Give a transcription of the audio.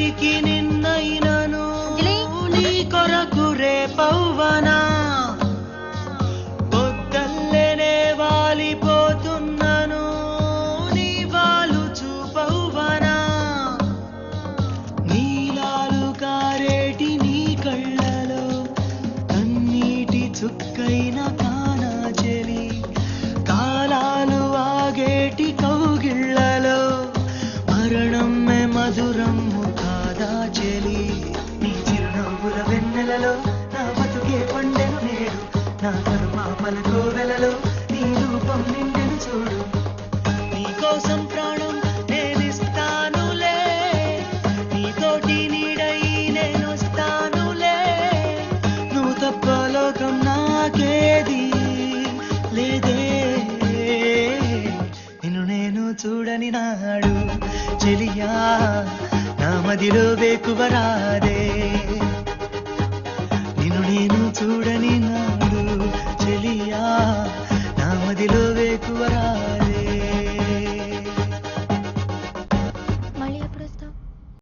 నేటికి నిన్నైనను నీ కొరకు రేపవ్వనా పొద్దల్లనే వాలిపోతున్నను నీ వాలు చూపవ్వనా నీలాలు కారేటి నీ కళ్ళలో కన్నీటి చుక్కైన కానా చెలి కాలాలు ఆగేటి కౌగిళ్ళలో మరణమే మధురము కాదా చెలి నీ చిరునవ్వుల వెన్నెలలో నా బతుకే పండెను నేడు నా కరుపాపల కోవెలలో నీ రూపం నిండెను చూడు నీ కోసం ప్రాణం నేనిస్తానులే నీతోటి నీడై నేనొస్తానులే నువ్వు తప్ప లోకం నాకేది లేదే నిన్ను నేను చూడని నాడు చెలియా నా మదిలో వేకువరాదే